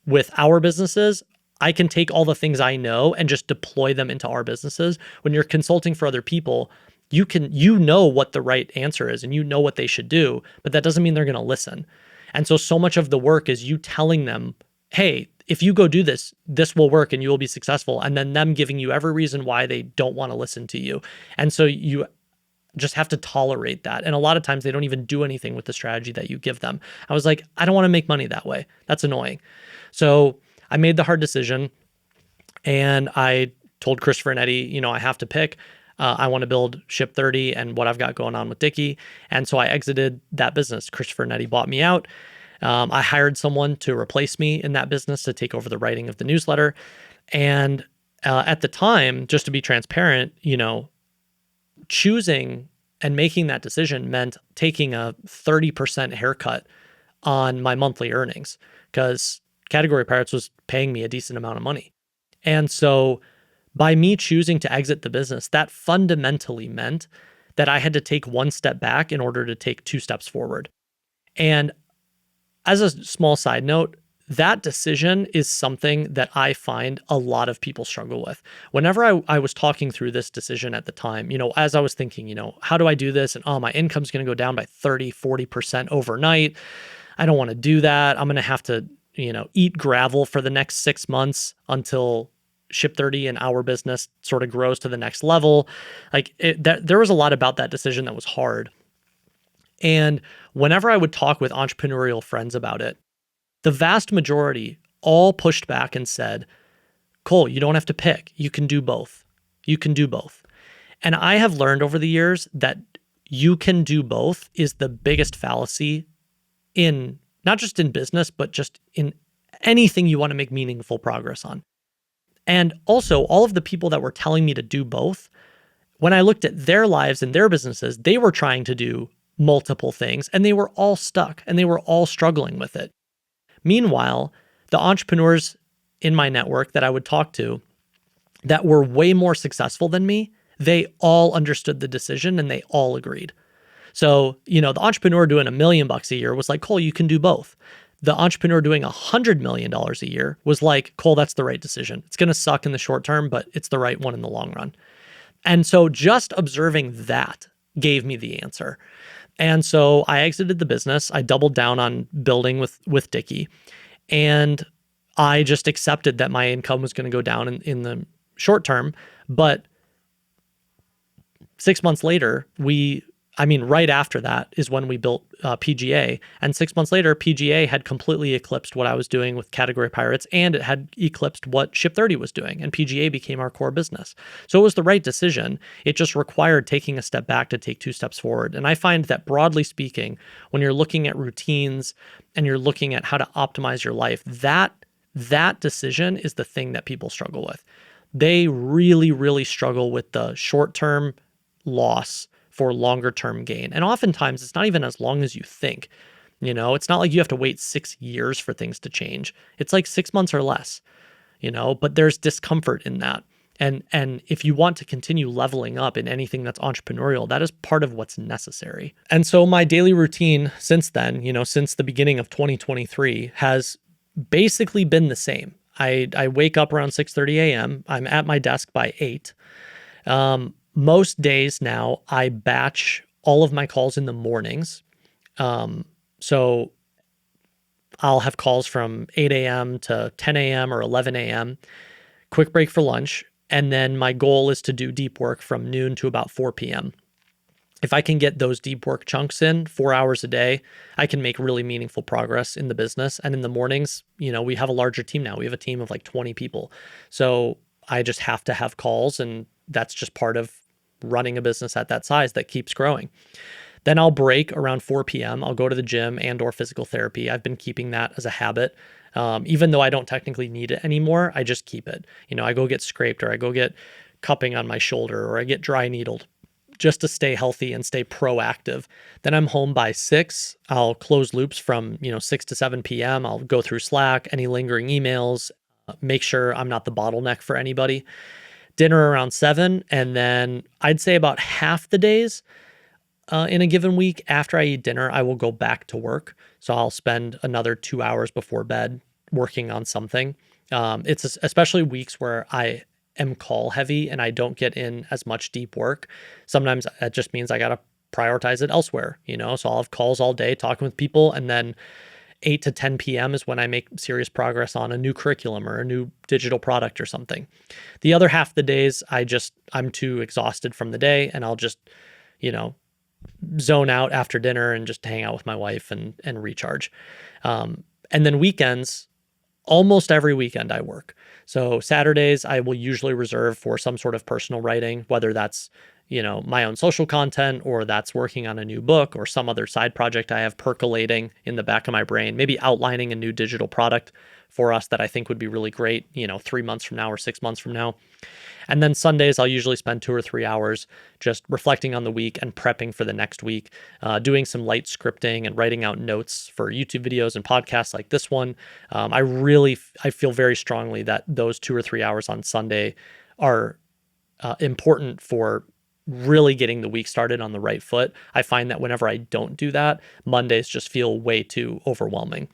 with our businesses, I can take all the things I know and just deploy them into our businesses. When you're consulting for other people, you know what the right answer is and you know what they should do, but that doesn't mean they're going to listen. And so much of the work is you telling them, hey, if you go do this, this will work and you will be successful. And then them giving you every reason why they don't want to listen to you. And so you just have to tolerate that. And a lot of times they don't even do anything with the strategy that you give them. I was like, I don't want to make money that way. That's annoying. So I made the hard decision, and I told Christopher and Eddie, I have to pick. I want to build Ship 30 and what I've got going on with Dickie. And so I exited that business. Christopher and Eddie bought me out. I hired someone to replace me in that business to take over the writing of the newsletter. And at the time, just to be transparent, choosing and making that decision meant taking a 30% haircut on my monthly earnings because Category Pirates was paying me a decent amount of money. And so by me choosing to exit the business, that fundamentally meant that I had to take one step back in order to take two steps forward. And as a small side note, that decision is something that I find a lot of people struggle with. Whenever I was talking through this decision at the time, as I was thinking, how do I do this? And my income's going to go down by 30, 40% overnight. I don't want to do that. I'm going to have to, eat gravel for the next 6 months until Ship 30 and our business sort of grows to the next level. There was a lot about that decision that was hard. And whenever I would talk with entrepreneurial friends about it, the vast majority all pushed back and said, Cole, you don't have to pick. You can do both. You can do both. And I have learned over the years that you can do both is the biggest fallacy in not just in business, but just in anything you want to make meaningful progress on. And also, all of the people that were telling me to do both, when I looked at their lives and their businesses, they were trying to do multiple things and they were all stuck and they were all struggling with it. Meanwhile, the entrepreneurs in my network that I would talk to that were way more successful than me, they all understood the decision and they all agreed. So, the entrepreneur doing $1 million a year was like, Cole, you can do both. The entrepreneur doing $100 million a year was like, Cole, that's the right decision. It's going to suck in the short term, but it's the right one in the long run. And so just observing that gave me the answer. And so I exited the business. I doubled down on building with Dickie. And I just accepted that my income was going to go down in the short term. But 6 months later, right after that is when we built PGA. And 6 months later, PGA had completely eclipsed what I was doing with Category Pirates, and it had eclipsed what Ship 30 was doing. And PGA became our core business. So it was the right decision. It just required taking a step back to take two steps forward. And I find that broadly speaking, when you're looking at routines and you're looking at how to optimize your life, that decision is the thing that people struggle with. They really, really struggle with the short-term loss for longer term gain. And oftentimes it's not even as long as you think. It's not like you have to wait 6 years for things to change. It's like 6 months or less, but there's discomfort in that. And if you want to continue leveling up in anything that's entrepreneurial, that is part of what's necessary. And so my daily routine since then, since the beginning of 2023 has basically been the same. I wake up around 6:30 a.m. I'm at my desk by 8. Most days now, I batch all of my calls in the mornings. So I'll have calls from 8 a.m. to 10 a.m. or 11 a.m., quick break for lunch. And then my goal is to do deep work from noon to about 4 p.m. If I can get those deep work chunks in 4 hours a day, I can make really meaningful progress in the business. And in the mornings, we have a larger team now. We have a team of like 20 people. So I just have to have calls, and that's just part of running a business at that size that keeps growing. Then I'll break around 4 p.m. I'll go to the gym and or physical therapy. I've been keeping that as a habit. Even though I don't technically need it anymore, I just keep it. I go get scraped, or I go get cupping on my shoulder, or I get dry needled just to stay healthy and stay proactive. Then I'm home by 6. I'll close loops from 6 to 7 p.m. I'll go through Slack, any lingering emails, make sure I'm not the bottleneck for anybody. Dinner around 7, and then I'd say about half the days in a given week after I eat dinner, I will go back to work. So I'll spend another 2 hours before bed working on something. It's especially weeks where I am call heavy and I don't get in as much deep work. Sometimes that just means I got to prioritize it elsewhere, so I'll have calls all day talking with people, and then 8 to 10 p.m. is when I make serious progress on a new curriculum or a new digital product or something. The other half of the days, I'm too exhausted from the day, and I'll just, zone out after dinner and just hang out with my wife and recharge. And then weekends, almost every weekend I work. So Saturdays, I will usually reserve for some sort of personal writing, whether that's, my own social content, or that's working on a new book or some other side project I have percolating in the back of my brain, maybe outlining a new digital product for us that I think would be really great, 3 months from now or 6 months from now. And then Sundays, I'll usually spend 2 or 3 hours just reflecting on the week and prepping for the next week, doing some light scripting and writing out notes for YouTube videos and podcasts like this one. I feel very strongly that those 2 or 3 hours on Sunday are important for really getting the week started on the right foot. I find that whenever I don't do that, Mondays just feel way too overwhelming.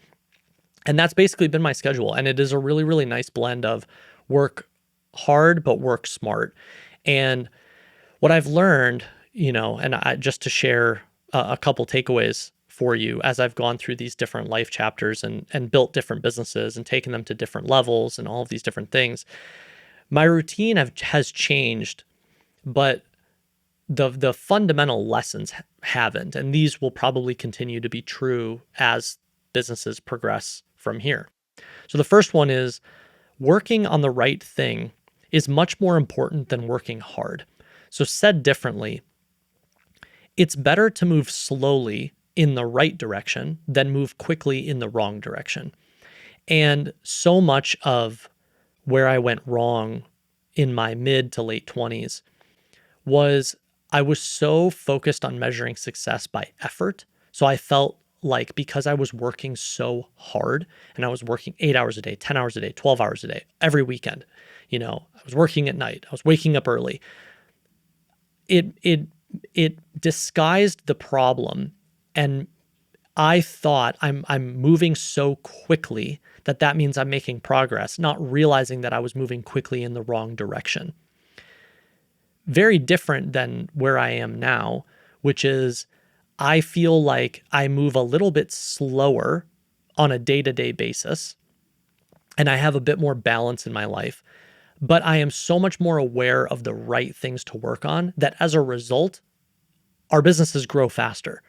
And that's basically been my schedule. And it is a really, really nice blend of work hard, but work smart. And what I've learned, just to share a couple takeaways for you as I've gone through these different life chapters and built different businesses and taken them to different levels and all of these different things, my routine has changed, but the fundamental lessons haven't. And these will probably continue to be true as businesses progress from here. So the first one is working on the right thing is much more important than working hard. So said differently, it's better to move slowly in the right direction than move quickly in the wrong direction. And so much of where I went wrong in my mid to late 20s was I was so focused on measuring success by effort. So I felt like because I was working so hard and I was working 8 hours a day, 10 hours a day, 12 hours a day, every weekend, I was working at night, I was waking up early. It disguised the problem, and I thought I'm moving so quickly that means I'm making progress, not realizing that I was moving quickly in the wrong direction. Very different than where I am now, which is I feel like I move a little bit slower on a day-to-day basis, and I have a bit more balance in my life, but I am so much more aware of the right things to work on that as a result, our businesses grow faster.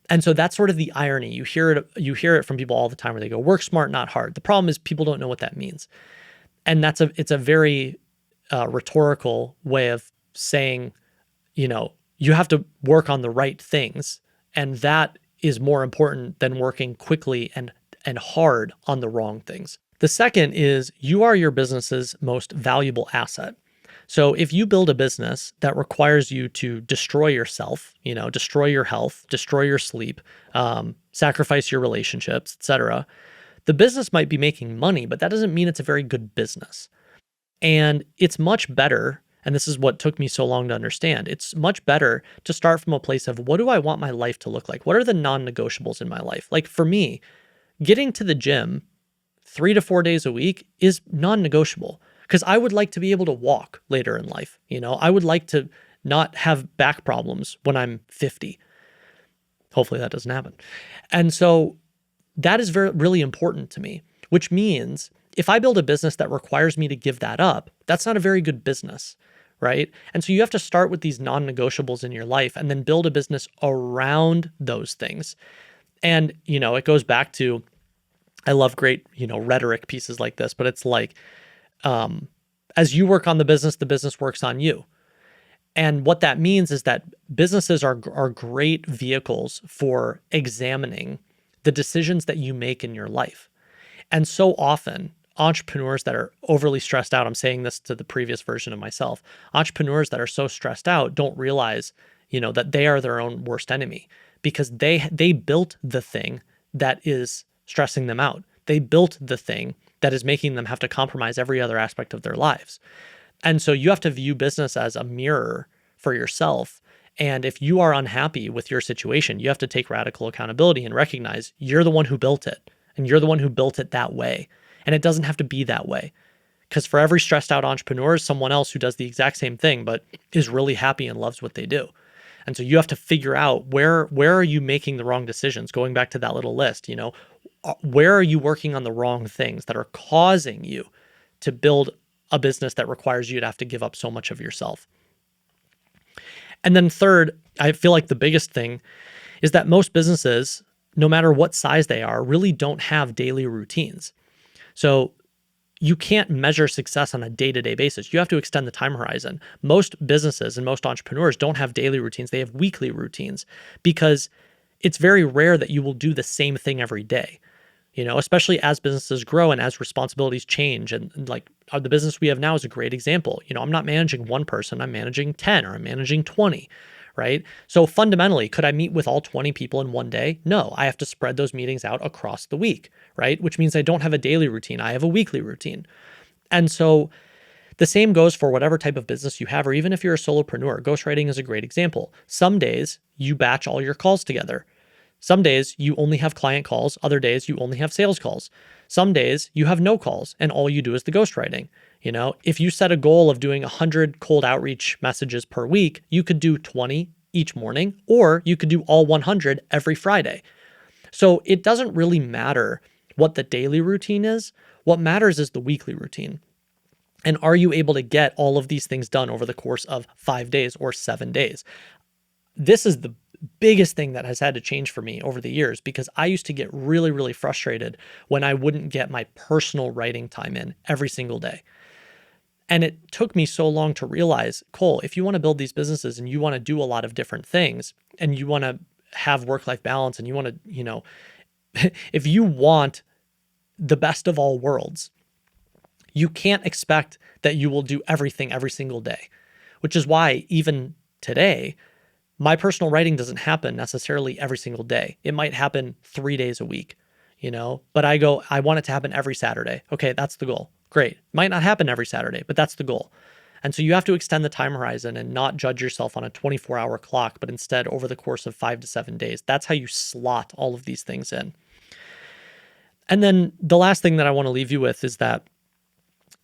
And so that's sort of the irony. You hear it from people all the time where they go, work smart, not hard. The problem is people don't know what that means. And it's a very rhetorical way of saying, you have to work on the right things. And that is more important than working quickly and hard on the wrong things. The second is you are your business's most valuable asset. So if you build a business that requires you to destroy yourself, destroy your health, destroy your sleep, sacrifice your relationships, etc., the business might be making money, but that doesn't mean it's a very good business. And it's much better, and this is what took me so long to understand, it's much better to start from a place of what do I want my life to look like? What are the non-negotiables in my life? Like for me, getting to the gym 3 to 4 days a week is non-negotiable because I would like to be able to walk later in life. I would like to not have back problems when I'm 50. Hopefully that doesn't happen. And so that is really important to me, which means if I build a business that requires me to give that up, that's not a very good business, right? And so you have to start with these non-negotiables in your life and then build a business around those things. And, it goes back to, I love great, rhetoric pieces like this, but it's like, as you work on the business works on you. And what that means is that businesses are great vehicles for examining the decisions that you make in your life. And so often, entrepreneurs that are overly stressed out, I'm saying this to the previous version of myself, entrepreneurs that are so stressed out don't realize, that they are their own worst enemy because they built the thing that is stressing them out. They built the thing that is making them have to compromise every other aspect of their lives. And so you have to view business as a mirror for yourself. And if you are unhappy with your situation, you have to take radical accountability and recognize you're the one who built it and you're the one who built it that way. And it doesn't have to be that way. Because for every stressed out entrepreneur is someone else who does the exact same thing, but is really happy and loves what they do. And so you have to figure out where are you making the wrong decisions? Going back to that little list, where are you working on the wrong things that are causing you to build a business that requires you to have to give up so much of yourself? And then third, I feel like the biggest thing is that most businesses, no matter what size they are, really don't have daily routines. So you can't measure success on a day-to-day basis. You have to extend the time horizon. Most businesses and most entrepreneurs don't have daily routines. They have weekly routines because it's very rare that you will do the same thing every day. Especially as businesses grow and as responsibilities change. And like the business we have now is a great example. I'm not managing one person, I'm managing 10 or I'm managing 20, right? So fundamentally, could I meet with all 20 people in one day? No, I have to spread those meetings out across the week, right? Which means I don't have a daily routine, I have a weekly routine. And so the same goes for whatever type of business you have, or even if you're a solopreneur. Ghostwriting is a great example. Some days you batch all your calls together. Some days you only have client calls, other days you only have sales calls. Some days you have no calls and all you do is the ghostwriting. If you set a goal of doing 100 cold outreach messages per week, you could do 20 each morning, or you could do all 100 every Friday. So it doesn't really matter what the daily routine is. What matters is the weekly routine. And are you able to get all of these things done over the course of 5 days or 7 days? This is the biggest thing that has had to change for me over the years, because I used to get really, really frustrated when I wouldn't get my personal writing time in every single day. And it took me so long to realize, Cole, if you want to build these businesses and you want to do a lot of different things and you want to have work-life balance and you want to, if you want the best of all worlds, you can't expect that you will do everything every single day, which is why even today, my personal writing doesn't happen necessarily every single day. It might happen 3 days a week, but I want it to happen every Saturday. Okay, that's the goal. Great. Might not happen every Saturday, but that's the goal. And so you have to extend the time horizon and not judge yourself on a 24-hour clock, but instead over the course of 5 to 7 days. That's how you slot all of these things in. And then the last thing that I want to leave you with is that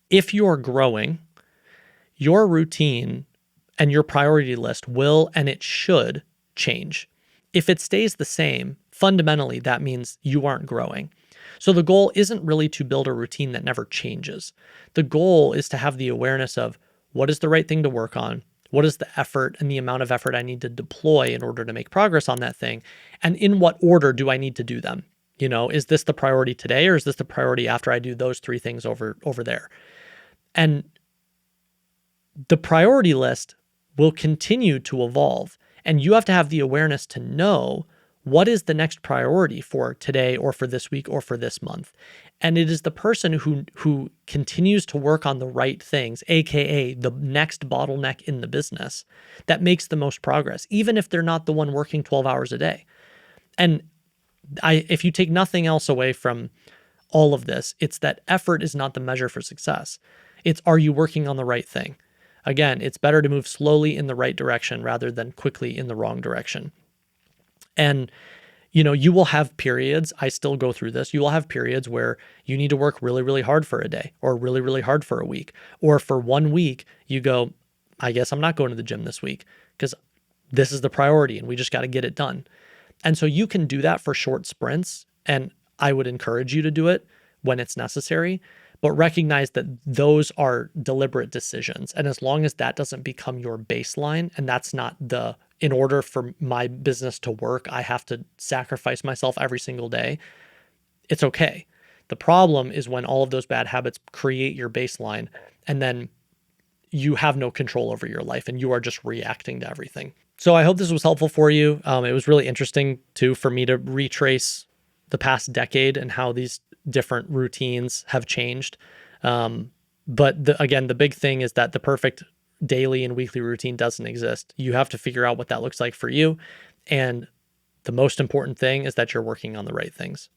if you're growing, your routine and your priority list will and it should change. If it stays the same, fundamentally, that means you aren't growing. So the goal isn't really to build a routine that never changes. The goal is to have the awareness of what is the right thing to work on, what is the effort and the amount of effort I need to deploy in order to make progress on that thing, and in what order do I need to do them? Is this the priority today, or is this the priority after I do those 3 things over there? And the priority list will continue to evolve. And you have to have the awareness to know what is the next priority for today or for this week or for this month. And it is the person who continues to work on the right things, AKA the next bottleneck in the business, that makes the most progress, even if they're not the one working 12 hours a day. And if you take nothing else away from all of this, it's that effort is not the measure for success. It's, are you working on the right thing? Again, it's better to move slowly in the right direction rather than quickly in the wrong direction. And, you will have periods, I still go through this, you will have periods where you need to work really, really hard for a day or really, really hard for a week. Or for 1 week, you go, I guess I'm not going to the gym this week because this is the priority and we just got to get it done. And so you can do that for short sprints. And I would encourage you to do it when it's necessary. But recognize that those are deliberate decisions. And as long as that doesn't become your baseline, and that's not in order for my business to work, I have to sacrifice myself every single day, it's okay. The problem is when all of those bad habits create your baseline and then you have no control over your life and you are just reacting to everything. So I hope this was helpful for you. It was really interesting too for me to retrace the past decade and how these different routines have changed. But again, the big thing is that the perfect daily and weekly routine doesn't exist. You have to figure out what that looks like for you. And the most important thing is that you're working on the right things.